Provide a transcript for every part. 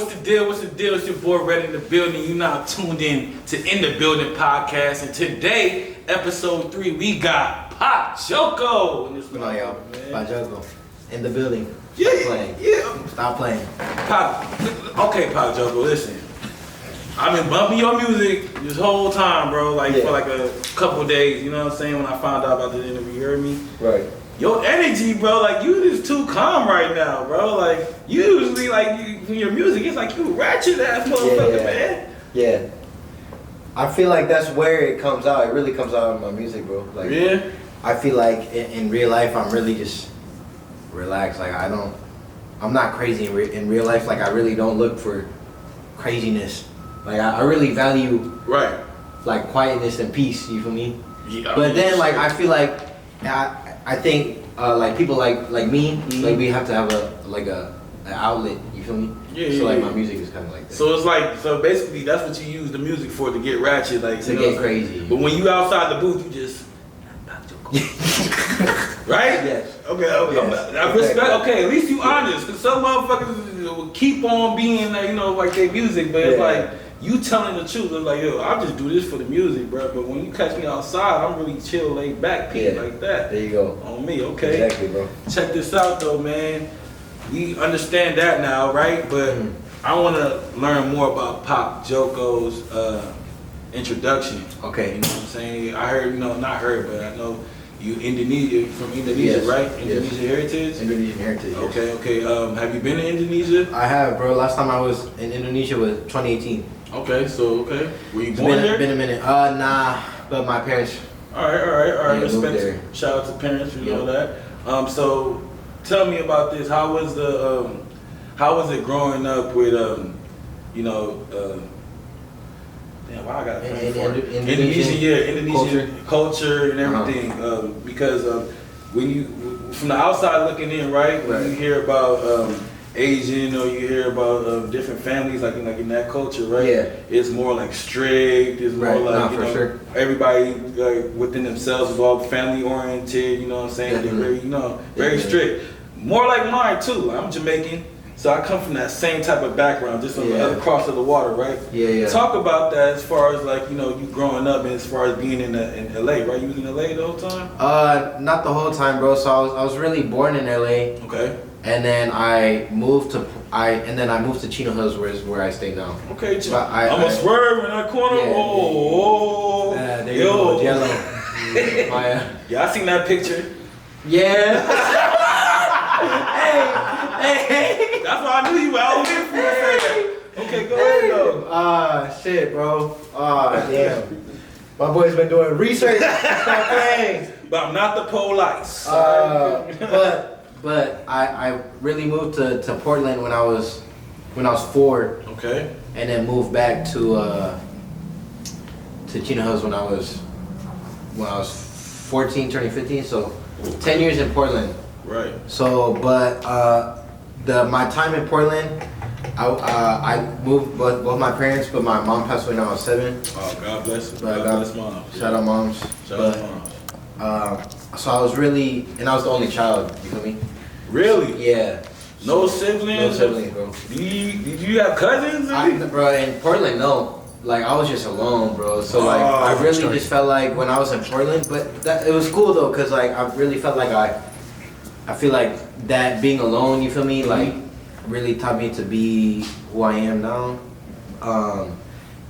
what's the deal? What's the deal? It's your boy Red in the building. You now tuned in to In the Building podcast. And today, episode 3, we got Pak Joko. Come on, y'all. Pak Joko. In the building. Yeah, Stop playing. yeah. Stop playing. Okay, Pak Joko, listen. I've been bumping your music this whole time, bro. Like for like a couple days, you know what I'm saying? When I found out about the interview, you heard me? Right. Your energy, bro, like you just too calm right now, bro. Like usually, like your music, it's like you ratchet ass motherfucker, man. Yeah. I feel like that's where it comes out. It really comes out in my music, bro. Like, yeah. I feel like in real life, I'm really just relaxed. Like I'm not crazy in real life. Like I really don't look for craziness. Like I really value like quietness and peace. You feel me? Yeah. But then like I feel like I think like people like me, like we have to have an outlet. You feel me? Yeah. So like my music is kind of like that. So it's like basically that's what you use the music for, to get ratchet, like to get crazy. But when you outside the booth, you just right? Yes. Okay. Yes. I respect. Okay, at least you honest. Cause some motherfuckers will keep on being like their music, but it's like you telling the truth. It's like, yo, I just do this for the music, bro. But when you catch me outside, I'm really chill, laid back, like that. There you go. On me, okay. Exactly, bro. Check this out, though, man. We understand that now, right? But I want to learn more about Pak Joko's introduction. Okay. You know what I'm saying? I heard, not heard, but I know you from Indonesia, yes. right? Yes. Indonesian heritage? Indonesian heritage, yes. Okay. Have you been to Indonesia? I have, bro. Last time I was in Indonesia was 2018. Okay. Were you born there? It's been a minute. Nah, but my parents. All right. Yeah, moved Respect. there. Shout out to parents, you know that. So tell me about this. How was it growing up with damn, why I got Indonesian culture and everything. Because when you from the outside looking in, right? When you hear about Asian or you hear about different families like in that culture, right? Yeah. It's more like strict. It's more like sure. Everybody within themselves is all family oriented. You know what I'm saying? Definitely. They're very strict. More like mine too. I'm Jamaican, so I come from that same type of background, just on the other cross of the water, right? Yeah. Talk about that as far as like you growing up and as far as being in LA, right? You was in LA the whole time? Not the whole time, bro. So I was really born in LA. Okay. And then I moved to Chino Hills, where I stay now. Okay, I'm a swerve in that corner. Yeah, there you go, yellow. Yeah, I seen that picture. Yeah. Hey. That's why I knew you were out here for a second. Okay, go ahead though. Shit, bro. Damn. My boy's been doing research. Stop playing. But I'm not the police. But I really moved to Portland when I was 4. Okay. And then moved back to Chino Hills when I was 14, turning 15. So 10 years in Portland. Right. So, but my time in Portland, I moved both my parents, but my mom passed away when I was 7. Oh, God bless. God bless mom. Shout out moms. Shout out moms. So I was really, and I was the only child. You feel me? Really? Yeah. No siblings? No siblings, bro. Did you have cousins? Bro, in Portland, no. Like I was just alone, bro. So like I really just felt like when I was in Portland, but it was cool though, cause like I really felt like I feel like that being alone, you feel me, like really taught me to be who I am now.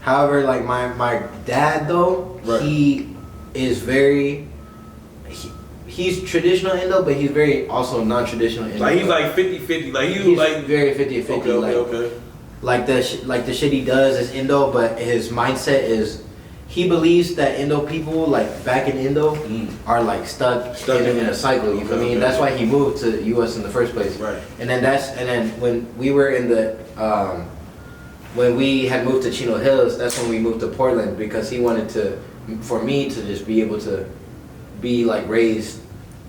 However, like my dad though, he is very. He's traditional Indo, but he's very also non-traditional Indo. Like he's like 50-50. Like he's like very 50-50. Okay. Like the shit he does is Indo, but his mindset is he believes that Indo people like back in Indo are like stuck in a cycle. You feel me? That's why he moved to U.S. in the first place. Right. And then when we were in the when we had moved to Chino Hills, that's when we moved to Portland because he wanted for me to just be able to be like raised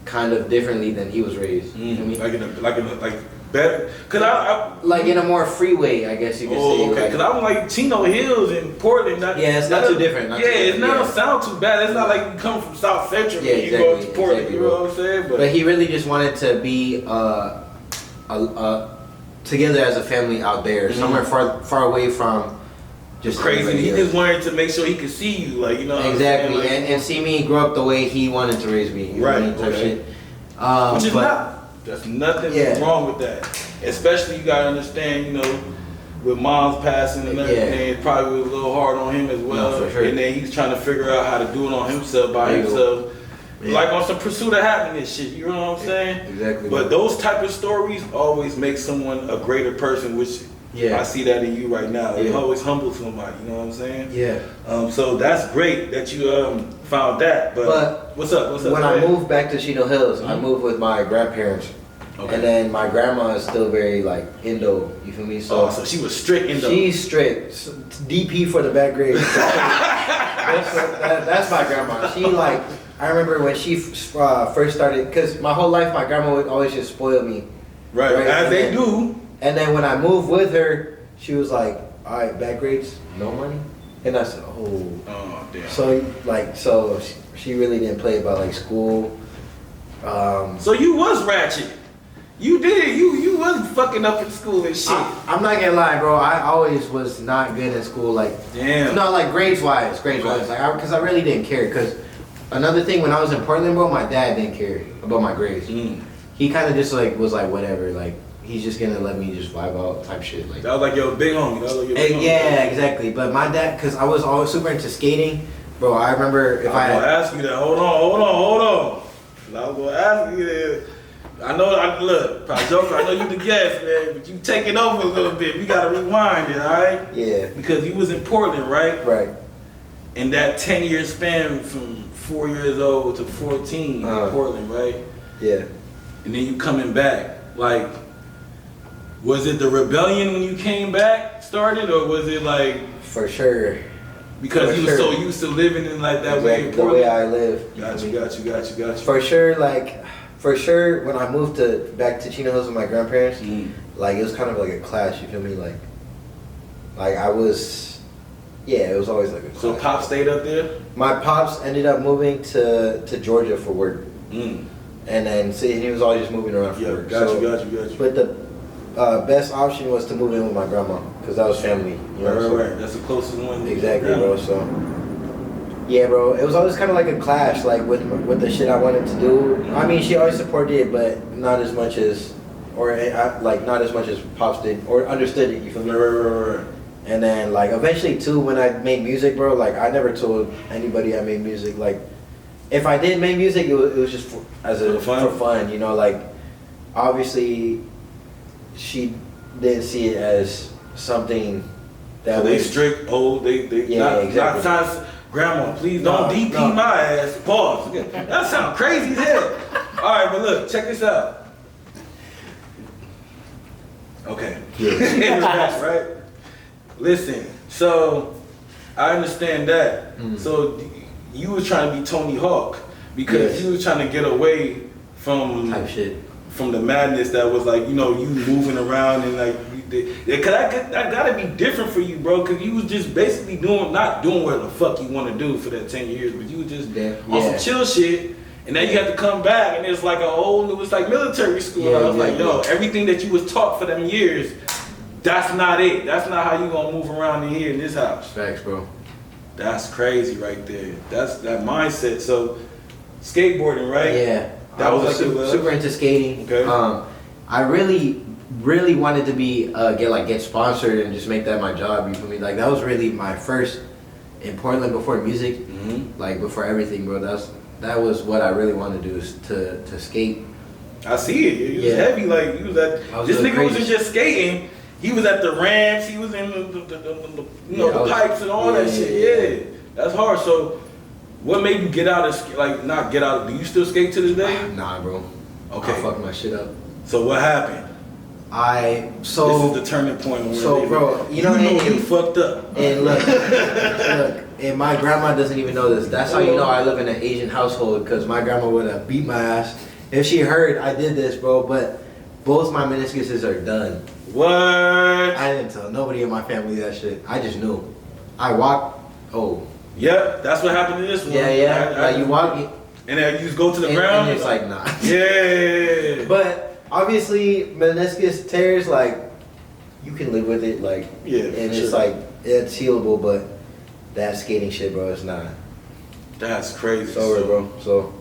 kind of differently than he was raised. You know what I mean? Like better, cause I like in a more free way, I guess you could say. Okay, cause I'm like Chino Hills in Portland. It's not too different. It's not sound too bad. It's not like you come from South Central and you go to Portland. You know what I'm saying? But he really just wanted to be together as a family out there, somewhere far away from just crazy. He just wanted to make sure he could see you, like, you know. Exactly, like, and see me grow up the way he wanted to raise me. Right. Type shit. Which is not. There's nothing wrong with that. Especially, you gotta understand, you know, with mom's passing and everything, it probably was a little hard on him as well. No, for sure. And then he's trying to figure out how to do it on himself by himself. Like on some pursuit of happiness shit, you know what I'm saying? Exactly. But those type of stories always make someone a greater person, which I see that in you right now. It always humbles somebody, you know what I'm saying? Yeah. So that's great that you found that. But what's up? When I moved back to Chino Hills, I moved with my grandparents. Okay. And then my grandma is still very like Indo, you feel me? So she was strict Indo. She's strict. DP for the bad grades. That's my grandma. She like, I remember when she first started, because my whole life my grandma would always just spoil me. Right? As they do. And then when I moved with her, she was like, all right, bad grades, no money. And I said, oh damn. So she really didn't play about like school. So you was ratchet. You did. You was fucking up in school and shit. I'm not gonna lie, bro. I always was not good in school. Like, damn. No, like grades wise. Like, because I really didn't care. Because another thing, when I was in Portland, bro, my dad didn't care about my grades. He kind of just like was like whatever. Like, he's just gonna let me just vibe out type shit. Like, that was like your big homie. Yeah, exactly. But my dad, because I was always super into skating, bro. I remember if I gonna ask you that. Hold on. I was gonna ask you that. Look, Pak Joko, I know you the guest, man, but you taking over a little bit. We gotta rewind it, all right? Yeah. Because you was in Portland, right? Right. In that 10-year span from 4 years old to 14 in Portland, right? Yeah. And then you coming back. Like, was it the rebellion when you came back started, or was it like... For sure. Because you were so used to living in like that way in Portland? The way I live. Got you. For sure, when I moved back to Chino Hills with my grandparents, like, it was kind of like a clash, you feel me? Like I was, it was always like a clash. So Pop stayed up there? My Pops ended up moving to Georgia for work. And then, he was always just moving around for work. Got you. But the best option was to move in with my grandma, because that was family. You know right. That's the closest one. Exactly, bro. So, yeah, bro. It was always kind of like a clash, like with the shit I wanted to do. I mean, she always supported it, but not as much as, not as much as Pops did or understood it. You feel me? Right. And then, like, eventually too, when I made music, bro, like, I never told anybody I made music. Like, if I did make music, it was just for fun. You know, like, obviously, she didn't see it as something that they strict. Exactly. Grandma, please don't DP my ass. Pause. That sounds crazy as hell. All right, but look, check this out. Okay. Right? Listen, so I understand that. So you was trying to be Tony Hawk because you was trying to get away from type shit. From the madness that was like, you know, you moving around and like, cause I gotta be different for you, bro. Cause you was just basically not doing what the fuck you want to do for that 10 years, but you was just on some chill shit. And then you had to come back, and it's like it was like military school. I was like, yo, everything that you was taught for them years, that's not it. That's not how you gonna move around in here in this house. Facts, bro. That's crazy right there. That's that mindset. So, skateboarding, right? Yeah. I was super into skating. Okay. I really wanted to get sponsored and just make that my job. You feel me? Like, that was really my first in Portland before music, like before everything, bro. That was what I really wanted to do, is to skate. I see it. You was heavy. Like, you was at this nigga wasn't just skating. He was at the ramps. He was in the pipes and all that shit. Yeah, that's hard. So, what made you get out of not get out? Do you still skate to this day? Nah, bro. Okay. I fucked my shit up. So what happened? This is the turning point. Where bro, you fucked up. And look, and my grandma doesn't even know this. That's how you know I live in an Asian household, because my grandma would have beat my ass if she heard I did this, bro. But both my meniscuses are done. What? I didn't tell nobody in my family that shit. I just knew. I walked. Yep, that's what happened to this one. Yeah. Like, you walk, and then you just go to the ground. And it's like, nah. Yeah. But obviously, meniscus tears, like, you can live with it, like, yeah, and it's like it's healable, but that skating shit, bro, it's not. That's crazy. It's over, bro. So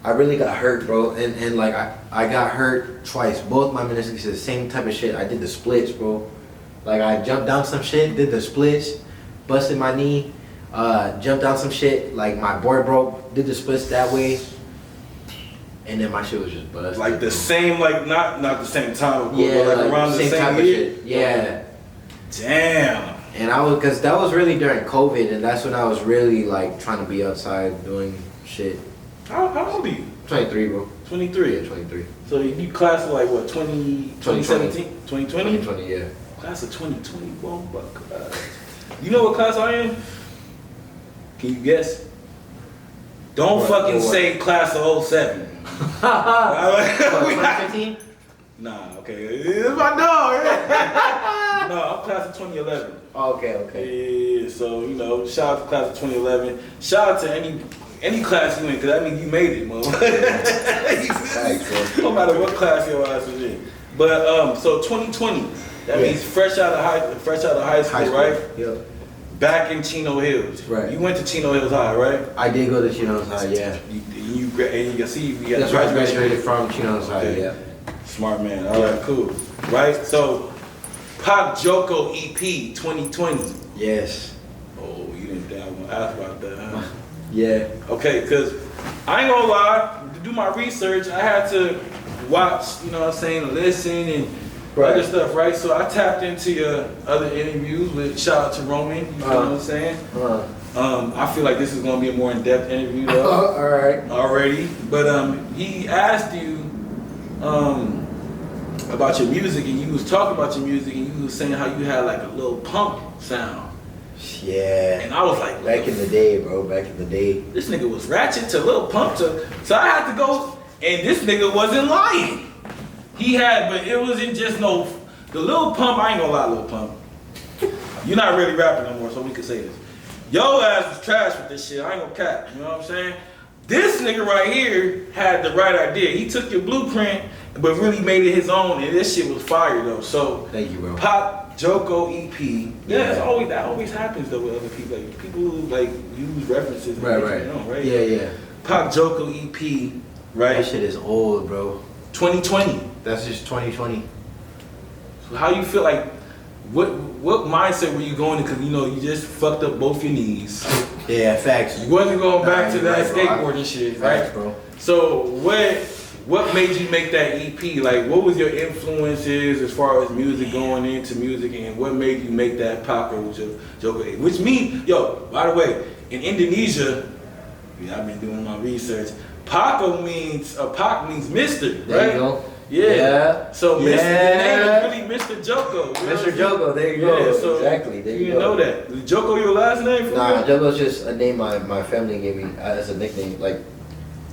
I really got hurt, bro, and like I got hurt twice. Both my meniscus, the same type of shit. I did the splits, bro. Like I jumped down some shit, did the splits, busted my knee, jumped down some shit. Like my board broke, did the splits that way, and then my shit was just busted. Like the same, like not the same time, of course, yeah, but like around the same type year. of shit. Yeah. Damn. And cause that was really during COVID, and that's when I was really like trying to be outside doing shit. How old are you? 23, bro. 23. Yeah, 23. So you class of like what, 2017? 2020? 2020, yeah. Class of 2020, whoa, you know what class I am? Can you guess? Don't fucking say class of 07. 2015? Nah, okay. It's my dog. No, I'm class of 2011. Oh, okay. Yeah, so, you know, shout out to class of 2011. Shout out to any class you in, because that means you made it, man. No matter what class your ass was in. But, so 2020, that means fresh out of high school, right? Yep. Back in Chino Hills. Right. You went to Chino Hills High, right? I did go to Chino's High, yeah. And you can see you got That's right, I graduated from Chino's High, Okay. yeah. Smart man. All right, cool. Right? So, Pak Joko EP 2020. Yes. Oh, you didn't think I was going to ask about that, huh? Yeah. Okay, because I ain't going to lie, to do my research, I had to watch, you know what I'm saying, listen and other stuff, right? So I tapped into your other interviews with shout out to Roman, you know what I'm saying? I feel like this is going to be a more in-depth interview though. All right. Already. But he asked you about your music, and you was talking about your music, and you was saying how you had like a little pump sound. Yeah. And I was like, back in the day, bro. Back in the day. This nigga was ratchet to Lil Pump to, so I had to go, and this nigga wasn't lying. He had, but it wasn't just no, the Lil Pump, I ain't gonna lie, Lil Pump. You're not really rapping no more, so we could say this. Yo ass was trash with this shit, I ain't gonna cap, you know what I'm saying? This nigga right here had the right idea. He took your blueprint, but really made it his own, and this shit was fire though. So, thank you, bro. Pak Joko EP. Yeah, that always happens though with other people. Like people who like use references. Right. Right? Yeah. Pak Joko EP. Right. That shit is old, bro. 2020. That's just 2020. So how you feel like? What mindset were you going to? Because you know you just fucked up both your knees. Yeah, facts. You wasn't going back to that skateboarding shit, right? Facts, bro. So what made you make that EP? Like, what was your influences as far as music, going into music, and what made you make that Pak Joko? Which means, yo, by the way, in Indonesia, I've been doing my research. Pak means Mister, right? There you go. Yeah. So yeah. The name is really Mr. Joko. Mr. Joko, there you go. So exactly. There you go. Know that. Is Joko your last name? Nah, Joko's just a name my family gave me as a nickname. Like,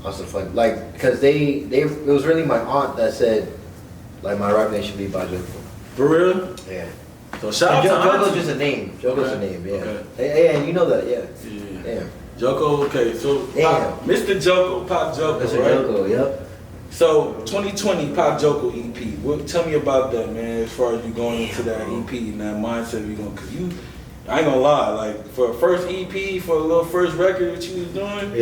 also fun. Like, because it was really my aunt that said, like, my rap name should be Pak Joko. For real? Yeah. So shout out to Joko's just a name. Joko's a name, yeah. Okay. Hey, and you know that, yeah. Damn. Joko, okay. So, Mr. Joko, Pak Joko, Mr. right? Joko, yep. So 2020 Pak Joko EP. Tell me about that, man. As far as you going into that EP and that mindset you going, cause I ain't gonna lie, like for a first EP, for a little first record that you was doing,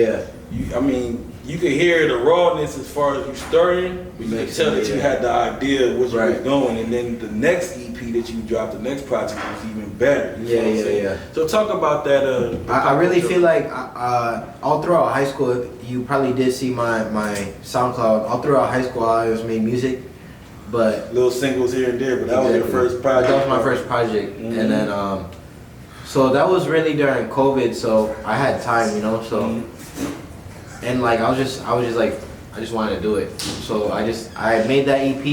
you could hear the rawness as far as you starting. You could tell that you had the idea of which you was going, and then the next EP that you dropped, the next project was even better. Yeah. So talk about that. I really feel like all throughout high school, you probably did see my SoundCloud. All throughout high school, I always made music, but little singles here and there. But that was your first project. That was my first project, and then so that was really during COVID. So I had time, you know. So and like I was just like I just wanted to do it. So I made that EP,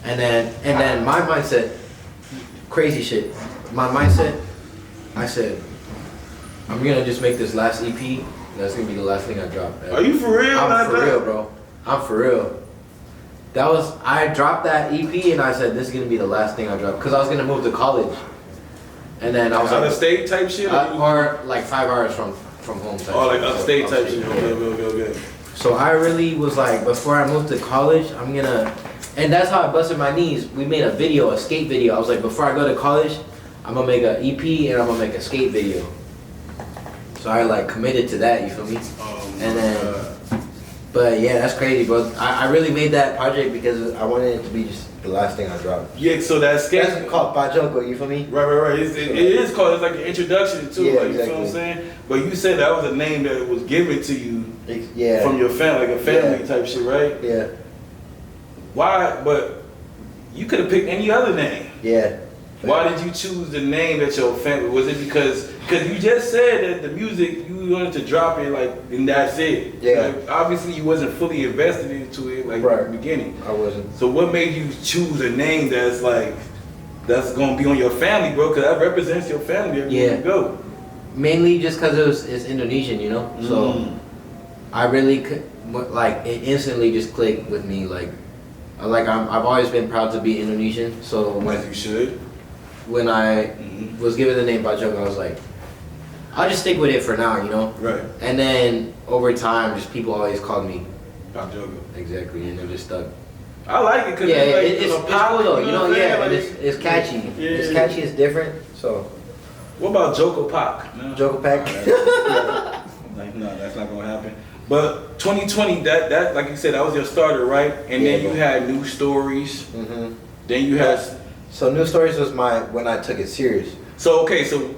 and then my mindset, crazy shit. My mindset, I said, I'm gonna just make this last EP. That's gonna be the last thing I drop. Are you for real? I'm for real, bro. I'm for real. I dropped that EP and I said this is gonna be the last thing I drop because I was gonna move to college, and then I was out of state type shit, or like 5 hours from home. Type like upstate type shit. Okay. So I really was like, before I moved to college, I'm gonna, And that's how I busted my knees. We made a video, a skate video. I was like, before I go to college, I'm gonna make an EP and I'm gonna make a skate video. So I like committed to that, you feel me? And then, but yeah, that's crazy, bro. I really made that project because I wanted it to be just the last thing I dropped. Yeah, so that skate. That's called Pak Joko, you feel me? Right. It is called, it's like an introduction too, Yeah, like, exactly. you feel what I'm saying? But you said that was a name that was given to you Yeah. from your family, like a family type shit, right? Yeah. Why? But you could have picked any other name. Yeah. Why did you choose the name that your family? Was it because you just said that the music you wanted to drop it like and that's it? Yeah. Like, obviously you wasn't fully invested into it like Right. in the beginning. I wasn't. So what made you choose a name that's like that's gonna be on your family, bro? Because that represents your family everywhere you go. Mainly just because it's Indonesian, you know. So I really could like it instantly just clicked with me. I've always been proud to be Indonesian. So As you should. when I was given the name Pak Joko, I was like, I'll just stick with it for now, you know. Right. And then over time, just people always called me Pak Joko. exactly, and it just stuck. I like it because Yeah, it's, it's like, cool though, you know. Yeah, like, it's catchy. Yeah. It's catchy. It's different. So What about Joko Pak? No? Joko Pak. Like, no, that's not gonna happen. But 2020, that like you said, that was your starter, right? And then you had New Stories. Then you had. So New Stories was when I took it serious. So okay, so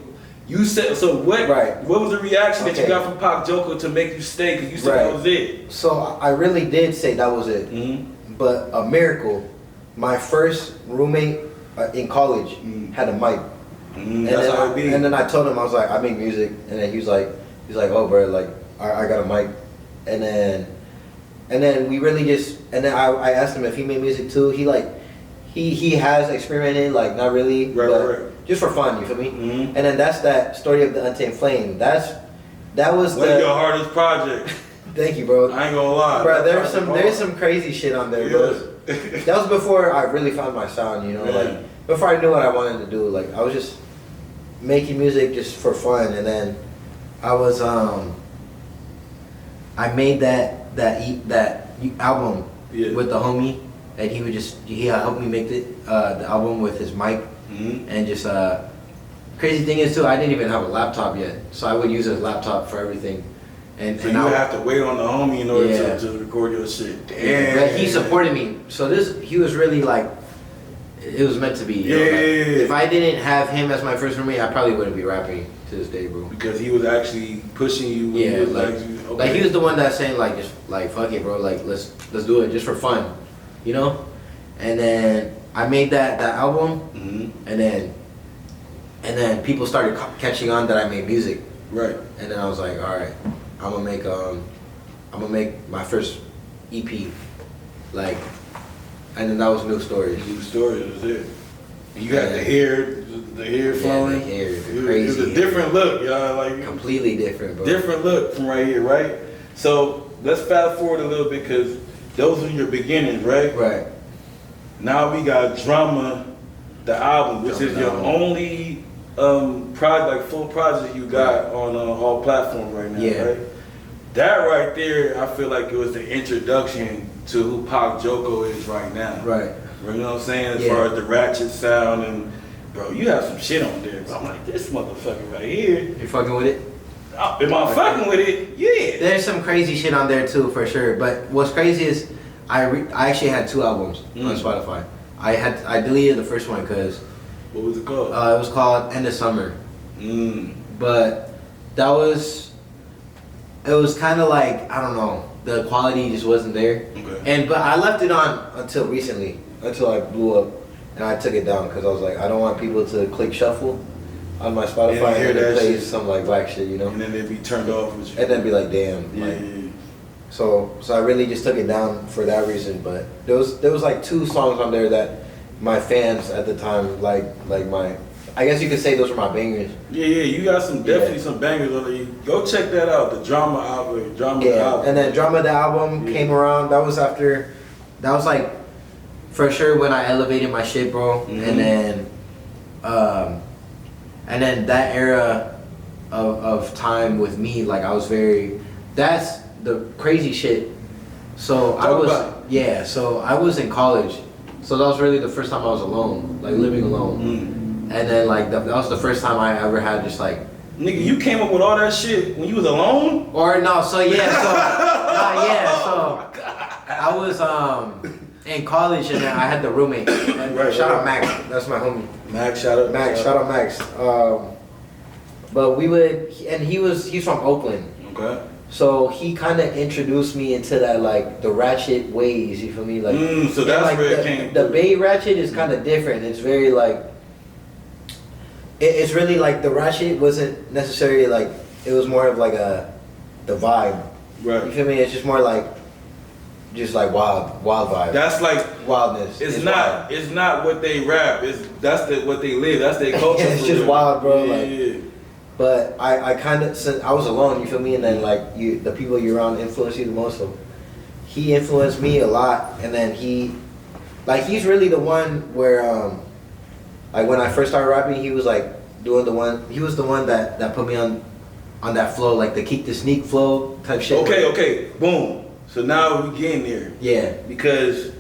you said what? Right. What was the reaction that you Okay. got from Pak Joko to make you stay? Because you said Right. that was it. So I really did say that was it. But a miracle, my first roommate in college had a mic. That's how it be. And then I told him, I was like, I make music, and then he's like, oh, bro, like I got a mic, and then we really just, and then I asked him if he made music too. He has experimented, like not really, but just for fun, you feel me? And then that's that story of the Untamed Flame. That was One of your hardest projects. Thank you, bro. I ain't gonna lie, bro. There's some crazy shit on there, bro. That was before I really found my sound, you know, like before I knew what I wanted to do. Like I was just making music just for fun, and then I was I made that album with the homie, and he helped me make the album with his mic, and just crazy thing is too, I didn't even have a laptop yet, so I would use his laptop for everything. And you would have to wait on the homie in order to record your shit. Damn. But he supported me, so he was really like, it was meant to be. You know, like, if I didn't have him as my first roommate, I probably wouldn't be rapping to this day, bro. Because he was actually pushing you. Yeah, like he was the one that's saying like, just like fuck it, bro. Like let's do it just for fun, you know. And then I made that album, and then people started catching on that I made music. Right. And then I was like, all right, I'm gonna make my first EP, like, and then that was New Stories. New Stories was it. And you had the hair flowing. The hair, It crazy. was a different look, y'all. Like Completely different, bro. different look from right here, right? So let's fast forward a little bit because those were your beginnings, right? Right. Now we got Drama, the album, which is your only full project you got on all platforms right now, right? That right there, I feel like it was the introduction to who Pak Joko is right now. Right. You know what I'm saying? As far as the ratchet sound and, bro, you have some shit on there. Bro. I'm like, this motherfucker right here. You fucking with it? Am I fucking with it? Yeah. There's some crazy shit on there too, for sure. But what's crazy is I actually had 2 albums on Spotify. I deleted the first one because What was it called? it was called End of Summer. But it was kind of like, I don't know, the quality just wasn't there. Okay. But I left it on until recently, until I blew up, and I took it down because I was like, I don't want people to click shuffle on my Spotify and it plays some like black shit, you know. And then they'd be turned off with you. And then be like, damn. Yeah. So I really just took it down for that reason. But there was like 2 songs on there that my fans at the time like my, I guess you could say those were my bangers. Yeah, you got definitely some bangers on there. Go check that out, the Drama album. The album. And then Drama the album came around. That was like for sure when I elevated my shit, bro. And then that era of time with me, like I was that's the crazy shit. So so I was in college So that was really the first time I was alone, like living alone. And then like that was the first time I ever had just like. Nigga, you came up with all that shit when you was alone? Or no, so I was in college and I had the roommate. Shout out Max, that's my homie. Max, shout out Max. But we would, and he's from Oakland. Okay. So he kind of introduced me into that like the ratchet ways. You feel me? Like so that's like where it came. The Bay ratchet is kind of different. It's very like. It's really like the ratchet wasn't necessarily like it was more of like the vibe. Right. You feel me? It's just more like. Just like wild vibe. That's like wildness. It's not what they rap. That's what they live. That's their culture. It's just wild, bro. Yeah. But I kind of, since I was alone, you feel me, and then like the people you're around influence you the most. So he influenced me a lot, and then he's really the one where like when I first started rapping, he was like doing the one. He was the one that put me on that flow, like the keep the sneak flow type shit. Okay, boom. So now we getting there. Yeah. Because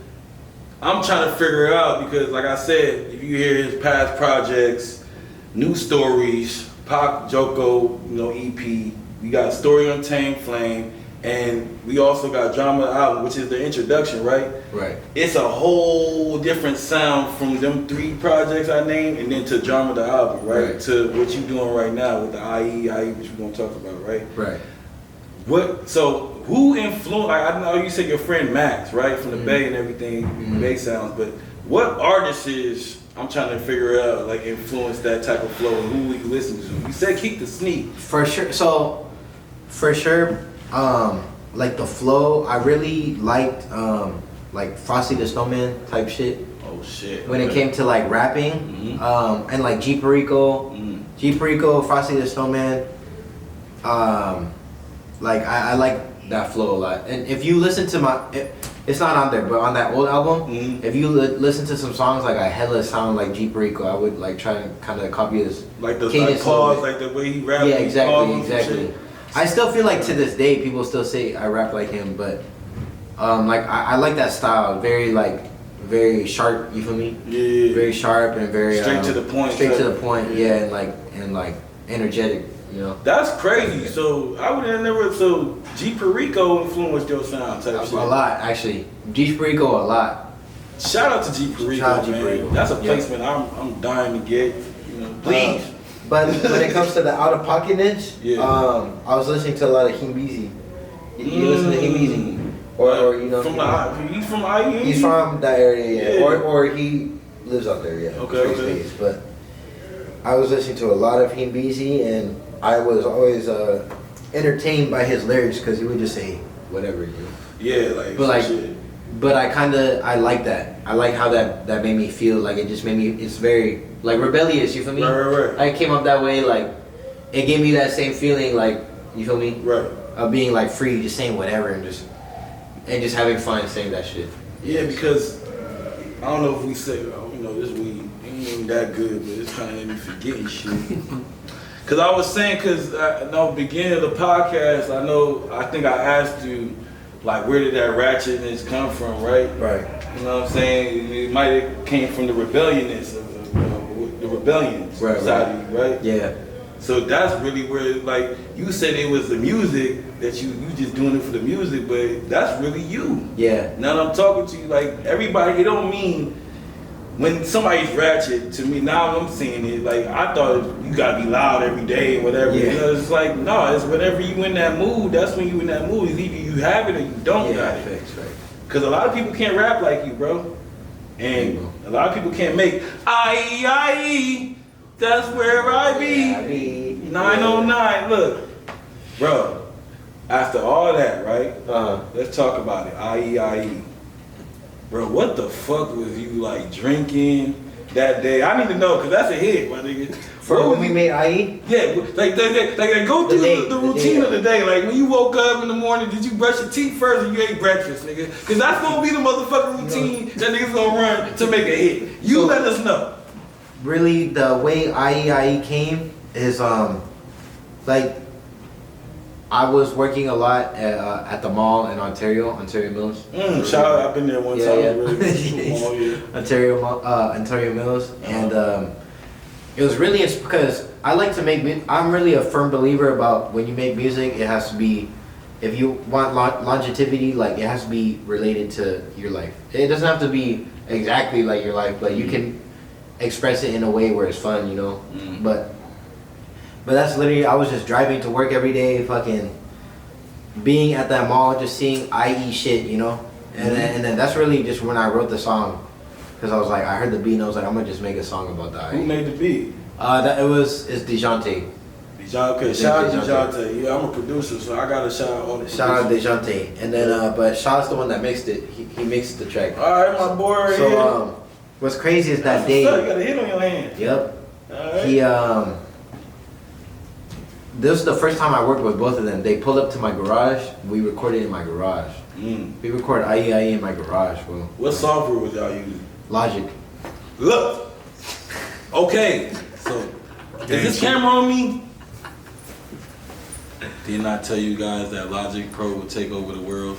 I'm trying to figure it out because like I said, if you hear his past projects, New Stories, Pak Joko, EP, we got Story on Tame Flame, and we also got Drama the Album, which is the introduction, right? Right. It's a whole different sound from them 3 projects I named and then to Drama the Album, right? To what you doing right now with the IE, which we're gonna talk about, right? Right. Who influenced? Like, I know you said your friend Max, right, from the Bay and everything, Bay sounds. But what artists I'm trying to figure out like influence that type of flow and who you listen to? You said keep the sneak for sure. So for sure, like the flow, I really liked like Frosty the Snowman type shit. Oh shit! When it came to like rapping, and like G Perico, Frosty the Snowman. Like I like that flow a lot, and if you listen to it's not on there, but on that old album, if you listen to some songs, like I hella sound like G Perico. I would like try and kind of copy his like the pause, like the way he raps. Yeah, exactly. I still feel like to this day people still say I rap like him, but like I like that style, very sharp. You feel me? Yeah. Very sharp and very straight to the point. Straight to the point. Yeah, and like energetic. You know? That's crazy. So I would have never. So G Perico influenced your sound type shit. A lot, actually. G Perico a lot. Shout out to G Perico, Shout out man. G Perico. That's a placement I'm dying to get. Please. But when it comes to the out of pocketness, I was listening to a lot of Himbeezy. You listen to Himbeezy, or he's from IE. He's from that area, or he lives out there, Okay. But I was listening to a lot of Himbeezy and. I was always entertained by his lyrics because he would just say whatever, Yeah, but I like that. I like how that made me feel. Like it just made me. It's very like rebellious. You feel me? Right. I came up that way. Like it gave me that same feeling. Like you feel me? Right. Of being like free, just saying whatever and just having fun saying that shit. Yeah, because I don't know if we say this weed ain't even that good, but it's kind of me forgetting shit. Cause I was saying, beginning of the podcast, I think I asked you, like, where did that ratchetness come from, right? Right. You know what I'm saying? It might have came from the rebelliousness of the rebellion side of you, right? Yeah. So that's really where, like, you said it was the music that you just doing it for the music, but that's really you. Yeah. Now that I'm talking to you, like, everybody, it don't mean. When somebody's ratchet, to me, now I'm seeing it, like, I thought you gotta be loud every day or whatever. Yeah. It's like, no, it's whenever you in that mood, that's when you in that mood. It's either you have it or you don't got it. Thanks, right. Because a lot of people can't rap like you, bro. And a lot of people can't make, I-E, that's where I be. 909, look. Bro, after all that, right? Let's talk about it, I-E. Bro, what the fuck was you like drinking that day? I need to know, cause that's a hit, my nigga. For when we made IE? Yeah, like go through the routine of the day. Like when you woke up in the morning, did you brush your teeth first or you ate breakfast, nigga? Cause that's gonna be the motherfucking routine that niggas gonna run to make a hit. You let us know. Really, the way IE came is like I was working a lot at the mall in Ontario Mills. Shout out, I've been there one time. Yeah. Really. Ontario Mills, and it was really because I like to make. I'm really a firm believer about when you make music, it has to be, if you want longevity, like it has to be related to your life. It doesn't have to be exactly like your life, but you can express it in a way where it's fun, you know. But that's literally, I was just driving to work every day, fucking being at that mall, just seeing IE shit, you know? And then that's really just when I wrote the song. Because I was like, I heard the beat and I was like, I'm going to just make a song about that. Who made the beat? It's DeJounte. Okay, shout out DeJounte. Yeah, I'm a producer, so I got to shout out all the producers. Shout out DeJounte. And then, but Shaw's the one that mixed it. He mixed the track. All right, my boy right here. So, what's crazy is that day. You got a hit on your hand. Yep. All right. This was the first time I worked with both of them. They pulled up to my garage. We recorded in my garage. We recorded IE in my garage, bro. What software was y'all using? Logic. Look. Okay. So, is this camera on me? Didn't I tell you guys that Logic Pro would take over the world?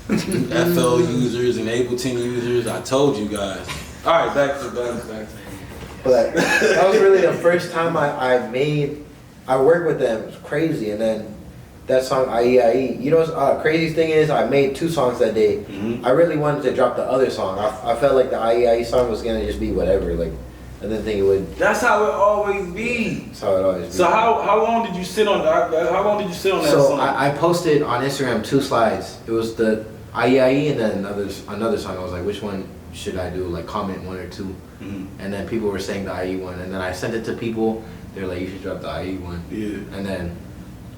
FL users and Ableton users. I told you guys. All right, back to. But that was really the first time I worked with them. It was crazy. And then that song, IE. You know what's crazy thing is, I made 2 songs that day. I really wanted to drop the other song. I felt like the IE song was going to just be whatever. Like, I didn't think it would. That's how it always be. That's how it always be. So how long did you sit on that? How long did you sit on that song? So I posted on Instagram 2 slides. It was the IE and then another song. I was like, which one should I do? Like, comment 1 or 2. And then people were saying the IE one. And then I sent it to people. They were like, you should drop the IE one. Yeah. And then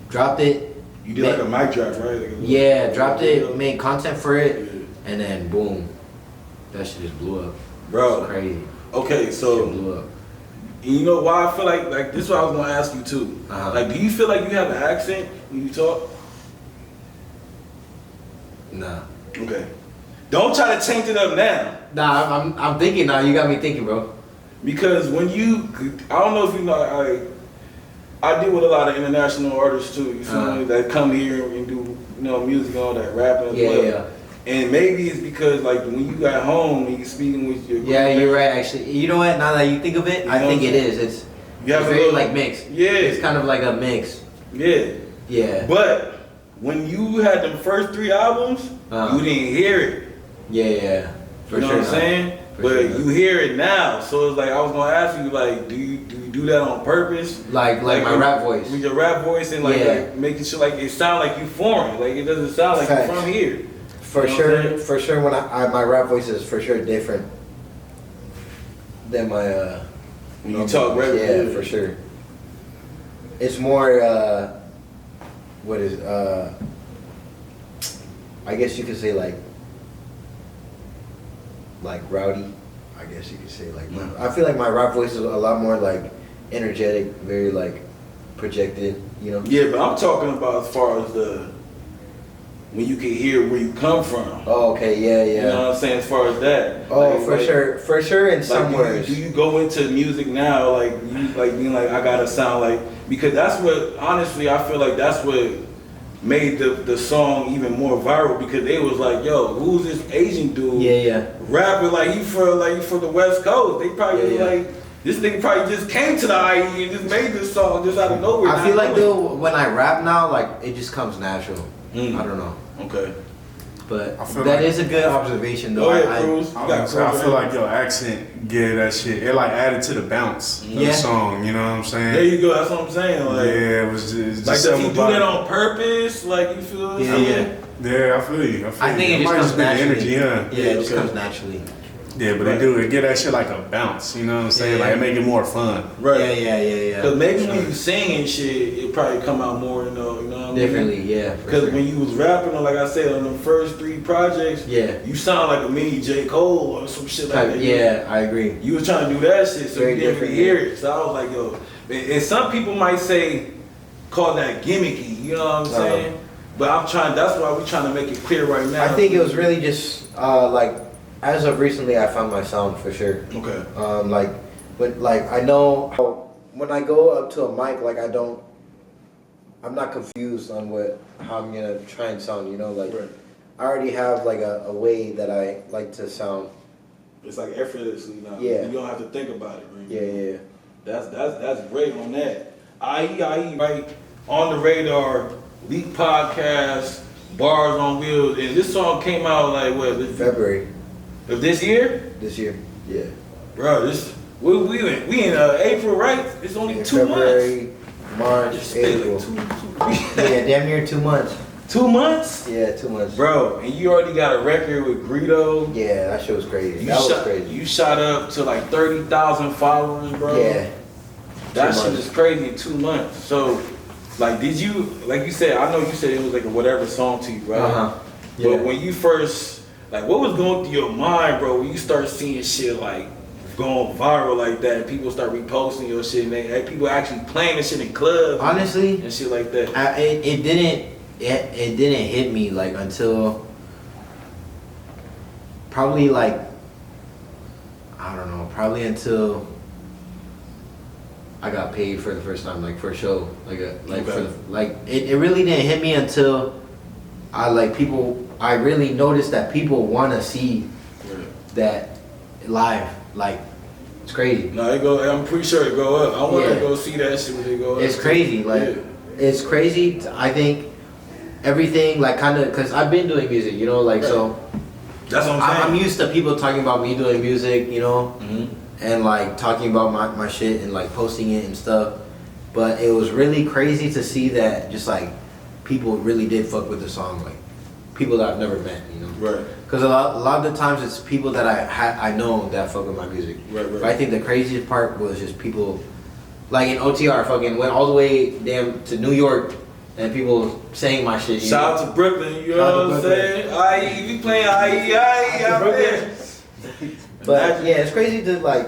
dropped it. You did like a mic drop, right? Like dropped it, made content for it, and then boom. That shit just blew up. Bro. It's crazy. Okay, so blew up. You know why I feel like this is what I was gonna ask you too. Like, do you feel like you have an accent when you talk? Nah. Okay. Don't try to change it up now. Nah, I'm thinking now. You got me thinking, bro. Because when you, I don't know if you know, I deal with a lot of international artists too. You feel me? That come here and do music and all that, rapping as well. Yeah. And maybe it's because like when you got home and you speaking with your you're right. Actually, you know what? Now that you think of it, I think it is. It's very like mixed. Yeah. It's kind of like a mix. Yeah. Yeah. But when you had the first 3 albums, you didn't hear it. Yeah. You know what I'm saying? But you hear it now, so it's like I was gonna ask you, like, do you do that on purpose? Like my rap voice. With your rap voice and like making sure like it sound like you foreign, like it doesn't sound like you're from here. For sure. When my rap voice is for sure different than my when you talk rap. Yeah, for sure. It's more I guess you could say like rowdy. I guess you could say like I feel like my rap voice is a lot more like energetic, very like projected, you know. Yeah, but I'm talking about as far as when you can hear where you come from. Oh, okay, yeah. You know what I'm saying? As far as that. Oh, for sure. In some words. Do you go into music now like you like being like I gotta sound like, because that's what honestly I feel like that's what made the song even more viral, because they was like, yo, who's this Asian dude? Rapping like he from the West Coast. They probably like, this nigga probably just came to the IE and just made this song just out of nowhere. I feel like though when I rap now, like it just comes natural. I don't know. Okay. But that is a good observation though. I feel like your accent gave that shit. It like added to the bounce of the song. You know what I'm saying? There you go. That's what I'm saying. Like, it was just like, does he do that on purpose? Like, you feel? Yeah, I feel you. I think it just comes naturally. Energy, it just comes naturally. Yeah, but they do it. Get that shit like a bounce. You know what I'm saying? Like it make it more fun. Right. Yeah. Because maybe when you sing and shit, it probably come out more. You know what I mean? Differently, yeah. Because when you was rapping, like I said, on the first 3 projects, you sound like a mini J. Cole or some shit like that. Yeah, I agree. You was trying to do that shit, so Very you didn't really hear it. So I was like, yo, and some people might say, call that gimmicky. You know what I'm saying? But I'm trying. That's why we're trying to make it clear right now. I think it was really just like. As of recently, I found my sound for sure. Okay. But I know when I go up to a mic, like I don't I'm not confused on how I'm gonna try and sound. You know, like Right. I already have like a way that I like to sound. It's like effortlessly now. Yeah. You don't have to think about it, right? Yeah. That's great on that. IE, right on the radar, Leak Podcast, Bars on Wheels, and this song came out like what? February Of this year? this year. Yeah. Bro, we in April, right? It's only Yeah, 2 months. February, March, It's been April. like Yeah, damn near 2 months. 2 months? Yeah, 2 months. Bro, and you already got a record with Greedo. Yeah, that shit was crazy. That was crazy. You shot up to like 30,000 followers, bro. Yeah. That 2 shit months. is crazy in 2 months. So, like, did you, like you said, I know you said it was like a whatever song to you, right? Uh-huh. Yeah. But when you first, like, what was going through your mind, bro, when you start seeing shit like going viral like that, and people start reposting your shit, and people actually playing this shit in clubs, Honestly, and shit like that? it didn't hit me like until probably like I don't know, probably until I got paid for the first time, like for a show, it really didn't hit me until I really noticed that people want to see that live, like it's crazy. No, I'm pretty sure it go up. I want Yeah. to go see that shit when they go up. It's crazy, like Yeah. it's crazy. I think everything like kind of because I've been doing music, you know, like Right. so. That's what I'm I'm saying. used to people talking about me doing music, you know, Mm-hmm. and like talking about my shit and like posting it and stuff. But it was really crazy to see that just like people really did fuck with the song, like people that I've never met, you know. Right. Because a lot of the times it's people that I know that fuck with my music. Right. But I think the craziest part was just people, like in OTR, fucking went all the way damn to New York, and people saying my shit. You Shout know? out to Brooklyn, you Shout out know to what I'm saying? IE, we playing IE out there. But yeah, it's crazy to like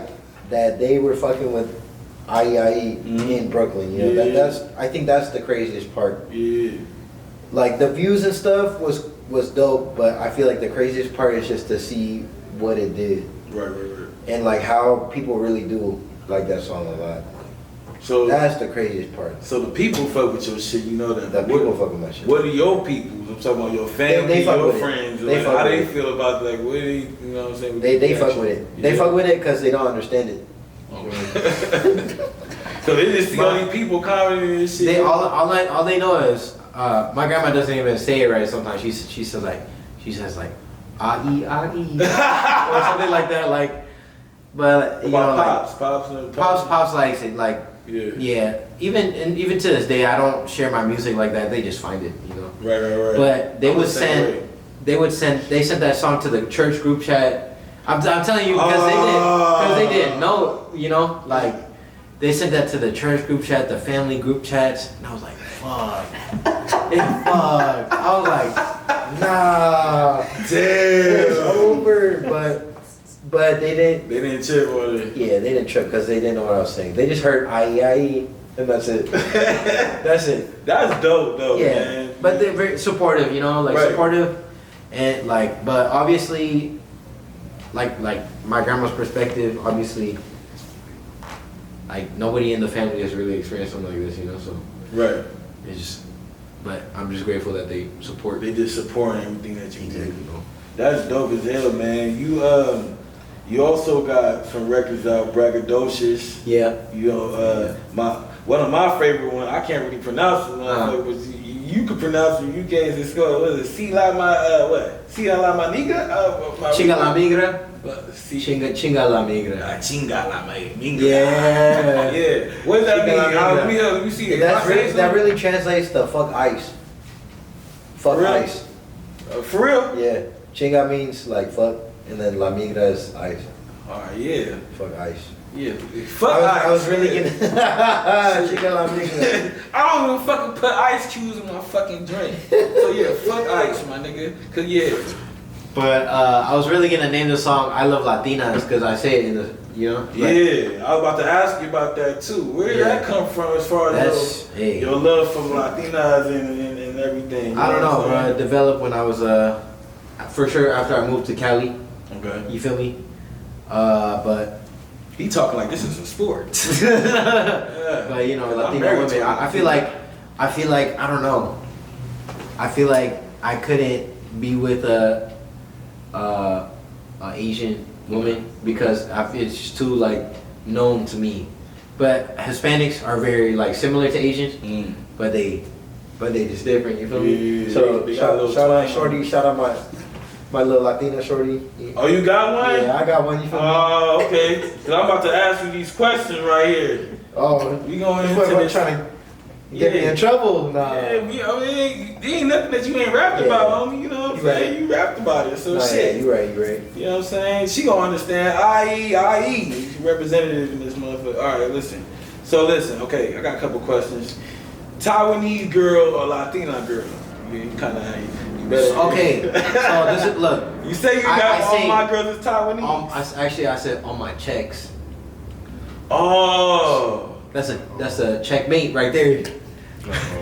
that they were fucking with IE Mhm. in Brooklyn. You know, Yeah. I think that's the craziest part. Yeah. Like the views and stuff was dope, but I feel like the craziest part is just to see what it did Right. and like how people really do like that song a lot. So That's the craziest part. So the people fuck with your shit, you know that. The people fuck with my shit. What are your people? I'm talking about your family, They fuck your with it. friends. They Like, fuck how with they it. feel about like what they, you know what I'm saying? They fuck with it. They fuck with it because they don't understand it. So they just see all these people commenting and shit. They all they know is my grandma doesn't even say it right. Sometimes she says like ah-ee, or something like that. Like, but you know, About like, pops likes it. Like, yeah. Even to this day, I don't share my music like that. They just find it, you know. Right. But they sent that song to the church group chat. I'm telling you because they didn't know, you know, like they sent that to the church group chat, the family group chats, and I was like, fuck. I was like, nah, Damn. it's over. But they didn't. They didn't check on it. Yeah, they didn't trip because they didn't know what I was saying. They just heard IE, and that's it. That's it. That's dope though, Yeah, man. but they're very supportive, you know, like Right. supportive, and like, but obviously, like my grandma's perspective, obviously, like nobody in the family has really experienced something like this, you know. So Right. it's just, but I'm just grateful that they support. They just supporting everything that you do. Exactly, bro. That's dope as hell, man. You also got some records out, Braggadocious. Yeah. You know, one of my favorite ones, I can't really pronounce it, but you can pronounce it. You guys, it's called, what is it? Si la ma nigga? Chinga la migra. Si- Chinga la migra. Chinga la migra. Yeah. Yeah. What does that Chinga la mean? migra. Let me see. That really translates to fuck ice. Fuck For real? ice. For real? Yeah. Chinga means like fuck, and then la migra is ice. Alright, yeah. Fuck ice. Yeah. Fuck I was ice, really yeah. getting Chinga la migra. I don't even fucking put ice cubes in my fucking drink. So yeah, fuck ice, my nigga. Cause yeah. But I was really gonna name the song "I Love Latinas" because I say it in the, you know. Yeah, I was about to ask you about that too. Where did that come from as far as your love for Latinas and everything? I don't know, bro. It developed when I was for sure after I moved to Cali. Okay. You feel me? But he talking like this is a sport. but you know, I'm Latino married women. to a I feel like I feel like, I don't know. I feel like I couldn't be with a Asian woman because it's just too like known to me. But Hispanics are very like similar to Asians, but they just different. You feel me? Yeah, so shout out Shorty, shout out my little Latina Shorty. Oh, you got one? Yeah, I got one. You feel me? Oh, okay. Cause I'm about to ask you these questions right here. Oh, we going into this. Trying to get me in trouble? Nah. Yeah, I mean, there ain't nothing that you ain't rapped about, homie. You know what I'm saying? Right. You rapped about it, so shit. Yeah, you right. You know what I'm saying? She gonna understand. IE. She representative in this motherfucker. All right, listen. So listen, okay, I got a couple questions. Taiwanese girl or Latina girl? You kind of, you better. Okay, so this is, look. You say you got all my girls is Taiwanese? I said on my checks. Oh. That's a checkmate right there.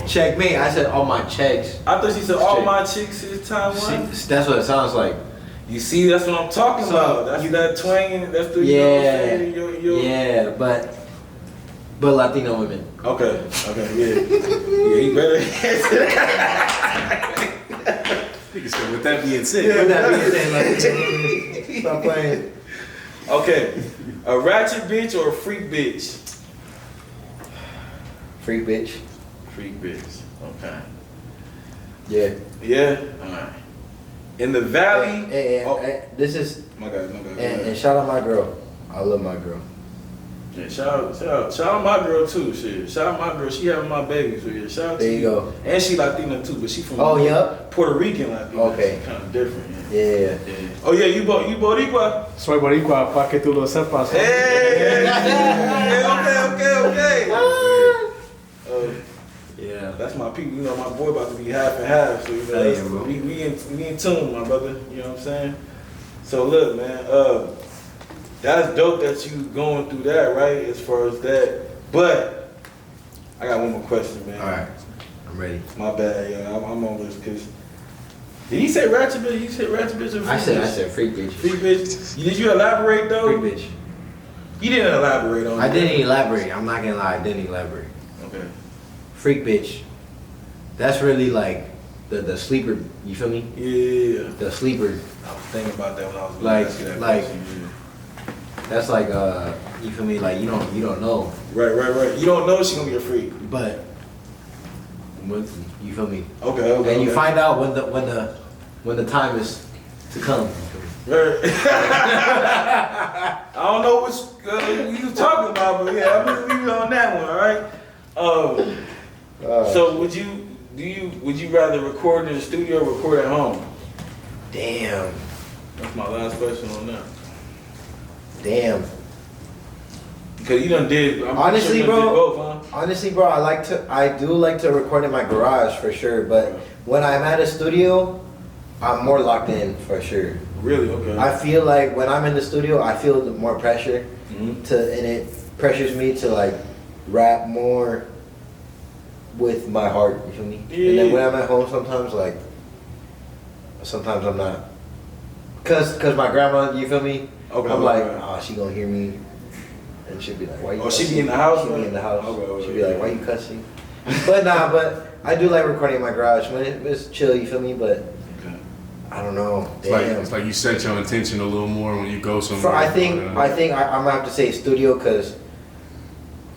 Checkmate. I said all my checks. I thought she said all my chicks is Taiwan. That's what it sounds like. You see, that's what I'm talking about. That's that twang. That's the yeah, but Latino women. Okay, yeah, you better answer that. So with that being said, Stop playing. Okay, a ratchet bitch or a freak bitch? Freak bitch. Freak bitch. Okay. Yeah. All right. In the valley. Hey, this is my God. And shout out my girl. I love my girl. Yeah, shout out my girl too. Shit, shout out my girl. She having my baby. So yeah, shout out there to you go. And she Latina too, but she from Puerto Rican Latina. Okay. Kind of different. Yeah. Oh yeah, you boricua. Soy boricua, pa que tú lo sepas. Hey. Okay. Yeah. That's my people. You know, my boy about to be half and half. So you know, we in tune, my brother. You know what I'm saying? So look, man. That's dope that you going through that, right? As far as that, but I got one more question, man. All right, I'm ready. My bad, yo. I'm on this because did he say ratchet bitch? You said ratchet bitch or freak bitch? I said freak bitch. Freak bitch. Did you elaborate though? Freak bitch. You didn't elaborate on it. I didn't elaborate. I'm not gonna lie. I didn't elaborate. Okay. Freak bitch. That's really like the sleeper. You feel me? Yeah. The sleeper. I was thinking about that when I was Like, asking that like. question. Yeah. That's like you feel me? Like you don't know. Right. You don't know she's gonna be a freak. But you feel me? Okay. And you find out when the time is to come. Right. I don't know what you talking about, but yeah, I'm gonna leave you on that one. All right. So would you rather record in the studio or record at home? Damn. That's my last question on that. Damn. Because you done did. Honestly, sure you done bro. did both, huh? Honestly, bro, I do like to record in my garage for sure. But when I'm at a studio, I'm more locked in for sure. Really? Okay. I feel like when I'm in the studio, I feel more pressure Mm-hmm. and it pressures me to like rap more with my heart. You feel me? Yeah. And then when I'm at home, sometimes I'm not. Cause my grandma, you feel me? Okay. I'm like, oh, she gonna hear me, and she'll be like, why you? Oh, she cussing? be in the house. She be in the house. Okay. She'll be like, why you cussing? But I do like recording in my garage when it's chill. You feel me? But I don't know. It's like you set your intention a little more when you go somewhere. I think I'm gonna have to say studio because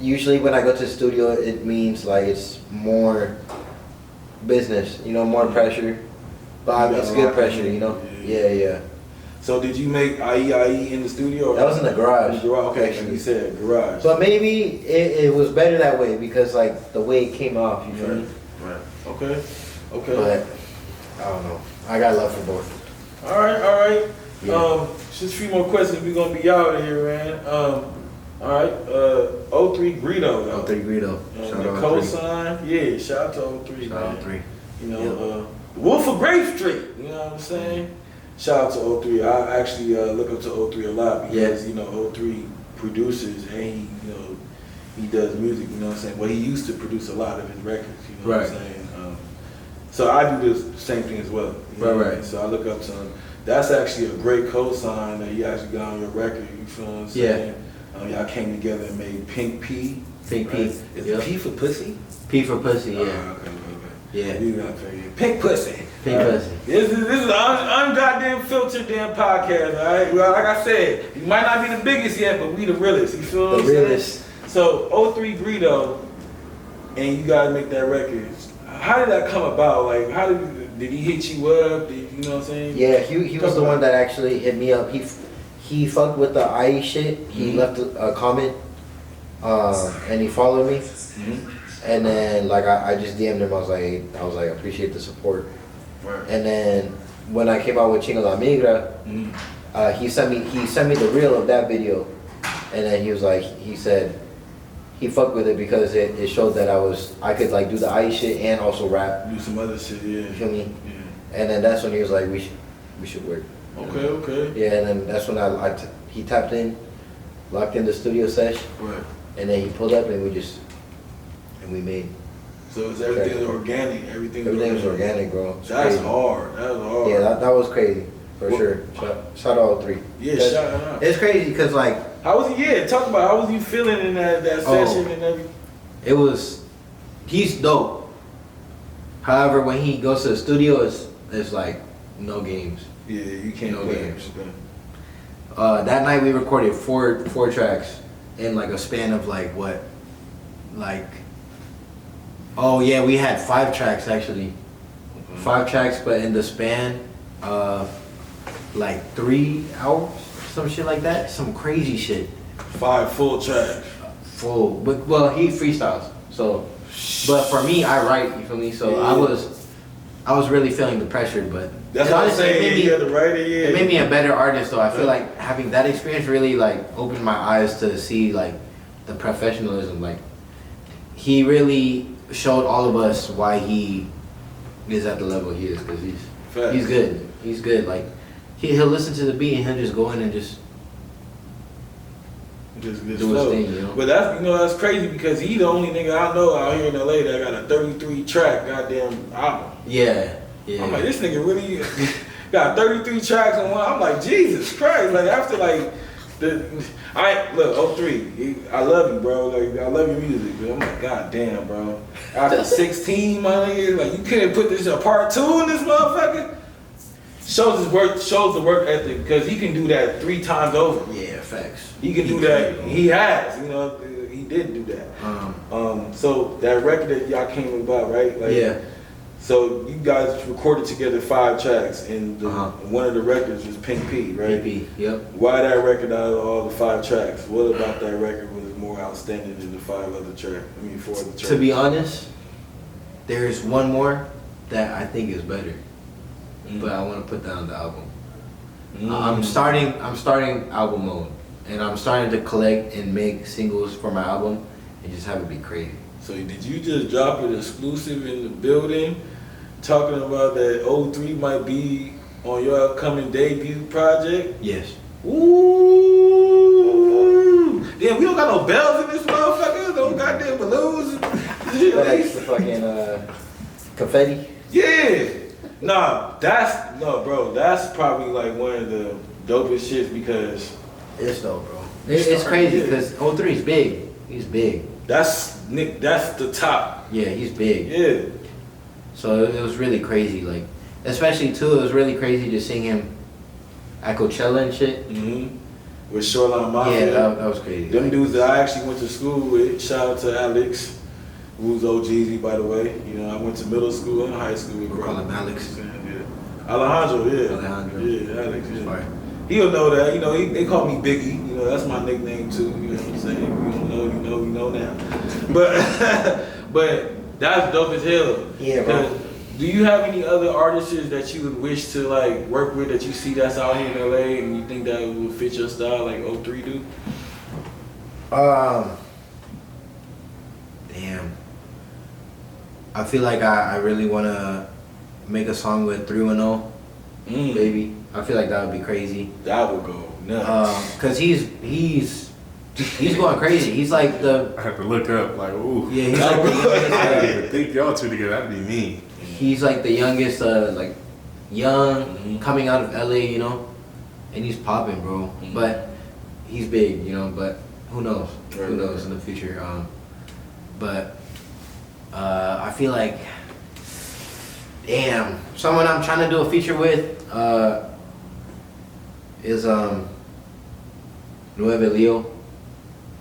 usually when I go to the studio, it means like it's more business, more pressure. But it's good pressure, Yeah. So did you make IE in the studio? That was in the garage. Okay, so you said garage. But maybe it was better that way because like the way it came off, you feel me? Right. Okay. But I don't know. I got love for both. All right. Yeah. Just a few more questions. We're gonna be out of here, man. All right. 03 Greedo. Though. 03 Greedo. Shout out cosign. Yeah. Shout out to 03. Shout out 03. Wolf of Grape Street. You know what I'm saying? Shout out to 03. I actually look up to 03 a lot because 03 produces and he does music. You know what I'm saying? Well, he used to produce a lot of his records. You know what I'm saying? So I do the same thing as well. Right. So I look up to him. That's actually a great cosign that you actually got on your record. You feel what I'm saying? Y'all came together and made Pink P. Pink P. Is it P for pussy? P for pussy, yeah. Okay. Yeah. Pink pussy. Pink pussy. This is an ungoddamn filtered damn podcast, all right? Well, like I said, you might not be the biggest yet, but we the realest. You feel what I'm saying? Realest. So 03 Greedo, and you gotta make that record. How did that come about? Like, did he hit you up? You know what I'm saying? Yeah, he was the one that actually hit me up. He fucked with the IE shit. He left a comment, and he followed me. Mm-hmm. And then like I just DM'd him. I was like, appreciate the support. Right. And then when I came out with Chinga La Migra, he sent me the reel of that video, and then he said he fucked with it because it showed that I could like do the IE shit and also rap. Do some other shit, yeah. You feel me? Yeah. And then that's when he was like, we should work. Okay. Yeah, and then that's when he tapped in, locked in the studio sesh, Right. and then he pulled up and we made. So it's everything organic. Everything was organic, bro. That's crazy. Hard. That was hard. Yeah, that was crazy for sure. Shout out 03. Yeah, shout out. It's crazy because like. How was he? Yeah, talk about how was you feeling in that session and everything. He's dope. However, when he goes to the studio, it's like no games. Yeah, you can't no play games. That night we recorded four tracks in like a span of like what, like. Oh yeah, we had 5 tracks actually. Mm-hmm. 5 tracks, but in the span of like 3 hours, some shit like that. Some crazy shit. 5 full tracks. Full, but well, he freestyles. So, but for me, I write. You feel me? So yeah. I was really feeling the pressure, but that's what I'm saying. You had to write it. Yeah. It made me a better artist, though. I feel like having that experience really like opened my eyes to see like the professionalism. Like he really showed all of us why he is at the level he is, because he's good. He's good. Like he'll listen to the beat and he'll just go in and just do his thing, you know. But that's crazy because he the only nigga I know out here in LA that got a 33 track goddamn album. Yeah. I'm like, this nigga really got 33 tracks on one. I'm like, Jesus Christ! Like after like look 03, I love you, bro. Like I love your music, but I'm like, God damn, bro. After 16, my nigga, like you couldn't put this a part 2 in this motherfucker. Shows the work ethic because he can do that 3 times over. Yeah, facts. He can do that. He has, he did do that. So that record that y'all came about, right? Like, yeah. So you guys recorded together 5 tracks, and one of the records was Pink P, right? Pink P, yep. Why that record out of all the 5 tracks? What about that record was more outstanding than the 4 other tracks? To be honest, there's one more that I think is better. But I want to put that on the album. I'm starting album mode, and I'm starting to collect and make singles for my album, and just have it be crazy. So did you just drop it exclusive in the building, talking about that 03 might be on your upcoming debut project? Yes. Ooh! Damn, we don't got no bells in this motherfucker. No goddamn balloons. Like the fucking confetti. Yeah. Bro, that's probably like one of the dopest shits because it's dope, bro. It's crazy because 03 is big. He's big. That's the top. Yeah, he's big. Yeah. So it was really crazy, like especially too. It was really crazy to sing him at Coachella and shit. Mm-hmm. With Shoreline Mafia. Yeah, that was crazy. Them dudes that I actually went to school with. Shout out to Alex. Who's OGZ, by the way. I went to middle school and high school with call him Alex. Yeah. Alejandro, yeah. Yeah, Alex. Yeah. Fire. He'll know that. They call me Biggie. That's my nickname too. You know what I'm saying? You know now. But that's dope as hell. Yeah, bro. Do you have any other artists that you would wish to like work with that you see that's out here in LA and you think that would fit your style like 03 do? Damn. I feel like I really want to make a song with 310, baby. I feel like that would be crazy. That would go nuts. Cause he's going crazy. He's like the. I have to look up like ooh. Yeah, he's like the youngest. I didn't even think y'all two together. That'd be me. He's like the youngest, like young, coming out of LA, and he's popping, bro. But he's big, But who knows? Who knows in the future? but I feel like, damn, someone I'm trying to do a feature with is Nueve Leo.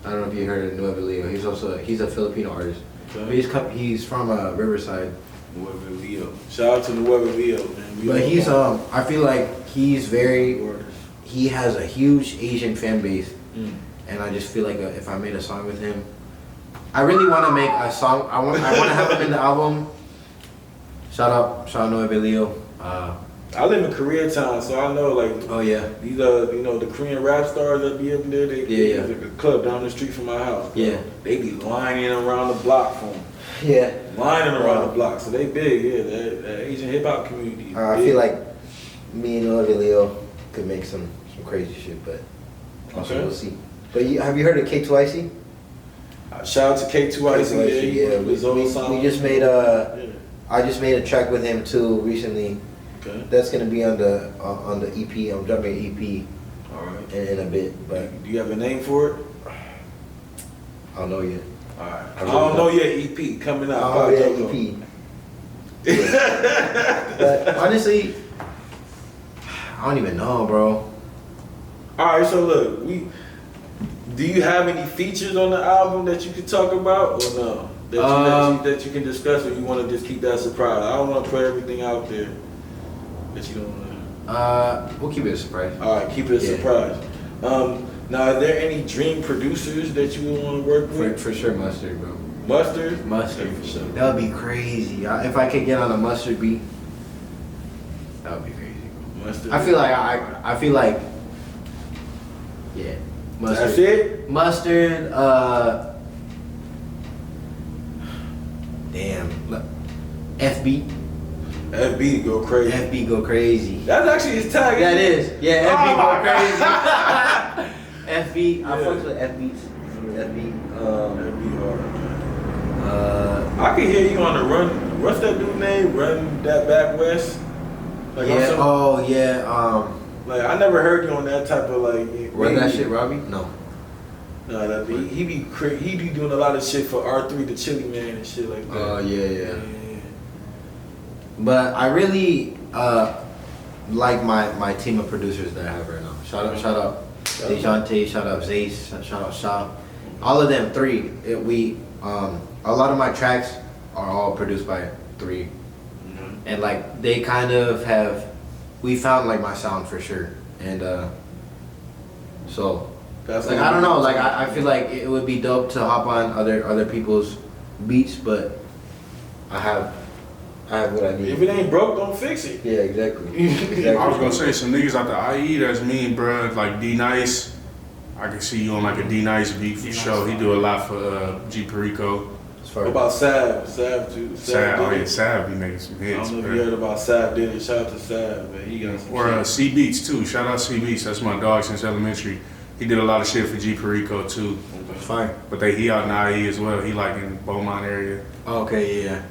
I don't know if you heard of Nueve Leo. He's a Filipino artist. Okay. He's from Riverside. Nueve Leo. Shout out to Nueve Leo, man. But he's I feel like he has a huge Asian fan base, and I just feel like if I made a song with him, I really want to make a song. I want to have him in the album. Shout out Nueve Leo. I live in Koreatown, so I know like. Oh yeah. These the Korean rap stars that be up there. There's like a club down the street from my house. Bro. Yeah. They be lining around the block for them. Yeah. Lining around the block, so they big. Yeah, that Asian hip hop community. I feel like me and Nueve Leo could make some crazy shit, but also we'll see. But have you heard of K2IC? Shout out to K2IC. Yeah, we just made I just made a track with him too recently. Okay. That's gonna be on the EP. I'm dropping an EP. All right. In a bit, but do you have a name for it? I don't know yet. All right. I don't know yet. EP coming out. Oh yeah, EP. But honestly, I don't even know, bro. All right, so look, do you have any features on the album that you could talk about, or no? That you can discuss, or you want to just keep that surprise? I don't want to put everything out there that you don't know. We'll keep it a surprise. All right, keep it a surprise. Now, are there any dream producers that you would want to work with? For sure, Mustard, bro. Mustard? Mustard. For sure. That would be crazy. If I could get on a Mustard beat, that would be crazy, bro. Mustard. I feel like, yeah. Mustard. That's it? Mustard, damn. FB. FB go crazy. FB go crazy. That's actually his tag. That is. Yeah, FB go crazy. FB. I Yeah. fucks with FBs. FB. FB hard. I can hear you on the run. What's that dude name? Run that back west. Like yeah. Oh yeah. Like I never heard you on that type of like. Run that shit, Robbie? No. No, he be doing a lot of shit for R3 the Chili Man and shit like that. Oh yeah. But I really like my team of producers that I have right now. Shout out DeJounte, shout out Zace, shout out Shaw. All of them three. A lot of my tracks are all produced by three. Mm-hmm. And like they kind of we found like my sound for sure. And so that's like I don't know, like I feel like it would be dope to hop on other people's beats, but I have what I need. If it ain't broke, don't fix it. Yeah, exactly. I was gonna say some niggas out the IE that's mean, bruh. Like D Nice, I can see you on like a D Nice beat for sure. He do a lot for G Perico. What about Sav? Sav too. Sav be making some hits. I don't know if you heard about Sav. Did it? Shout out to Sav, man. He got some. Or C Beats too. Shout out C Beats. That's my dog since elementary. He did a lot of shit for G Perico too. Fine. But he out in IE as well. He like in Beaumont area. Okay, yeah.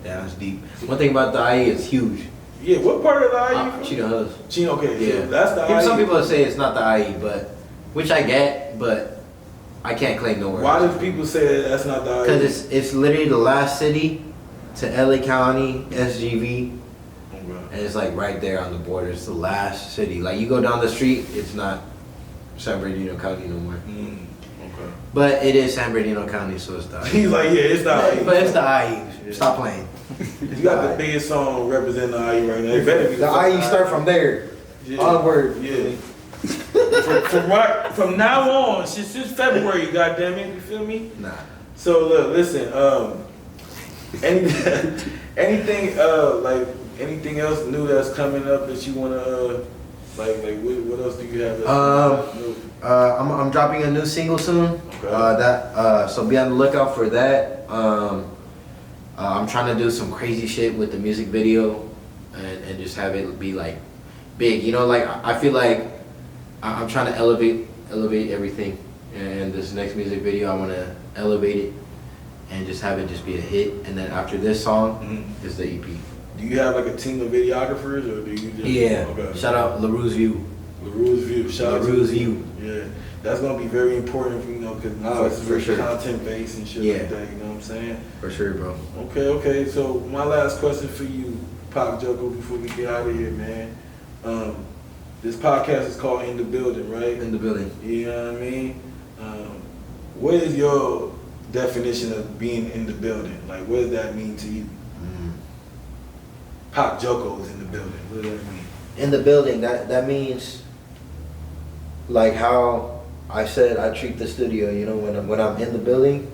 Yeah, that's deep. One thing about the IE is huge. Yeah, what part of the IE? Cheetah Hills. Okay, yeah. So that's the IE. Some people say it's not the IE, but which I get, but I can't claim nowhere. Why do people say that's not the IE? Because it's literally the last city to LA County, SGV, and it's like right there on the border. It's the last city. Like you go down the street, it's not San Bernardino County no more. Okay. But it is San Bernardino County, so it's the IE. He's like, yeah, it's the IE. But it's the IE. Stop playing. You got the biggest song representing the IE right now. It better be the IE start from there. Yeah. Onward. Yeah. from now on, since February, goddammit, you feel me? Nah. So look, listen, anything anything else new that's coming up that you wanna what else do you have? I'm dropping a new single soon. Okay. So be on the lookout for that. I'm trying to do some crazy shit with the music video, and just have it be like big. You know, like I feel like I'm trying to elevate everything. And this next music video, I want to elevate it and just have it just be a hit. And then after this song is the EP. Do you have like a team of videographers, or do you just? Yeah. Okay. Shout out LaRue's View. LaRue's View. Shout out to LaRue's View. Yeah. that's gonna be very important, you know, because now it's For very sure. content based and shit like that. You know what I'm saying? For sure, bro. Okay. So my last question for you, Pak Joko, before we get out of here, man. This podcast is called In the Building, right? In the building. You know what I mean? What is your definition of being in the building? Like, what does that mean to you? Pak Joko is in the building. What does that mean? In the building, that means like how I said I treat the studio. You know, when I'm in the building,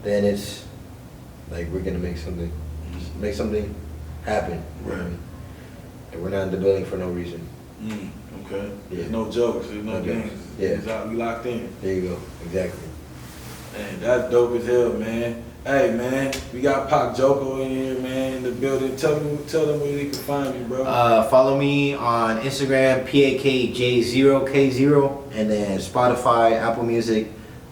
then it's like we're gonna make something happen. Right. And we're not in the building for no reason. Okay. Yeah. There's no jokes. There's no No games. jokes. Yeah. It's out, we locked in. There you go. Exactly. Man, that's dope as hell, man. Hey, man, we got Pak Joko in here, man, in the building. Tell them where they can find you, bro. Follow me on Instagram, PAKJ0K0, and then Spotify, Apple Music,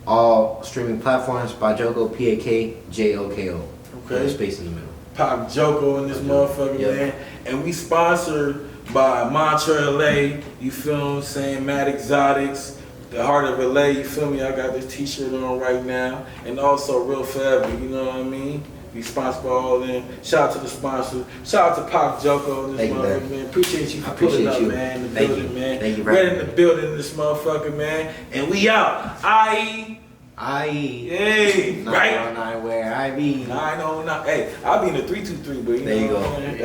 all streaming platforms. Pak Joko, PAKJOKO. Okay. Space in the middle. Pak Joko in this motherfucker, man. And we sponsored by Mantra LA, you feel what I'm saying? Mad Exotics, the heart of LA, you feel me? I got this t-shirt on right now. And also Real Forever, you know what I mean? We sponsored by all of them. Shout out to the sponsors. Shout out to Pak Joko in this motherfucker, man. Appreciate you for pulling up, man, in the building, man. Thank you, We're in the building in this motherfucker, man. And we out. Hey, right? 909 where I be. 909. Hey, I'll be in the 323, but There you know go. what I'm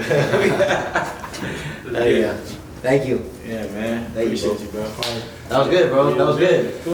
saying? Yeah. Thank you. Yeah, man. Thank you, Appreciate you, bro. That was good, bro. That was good.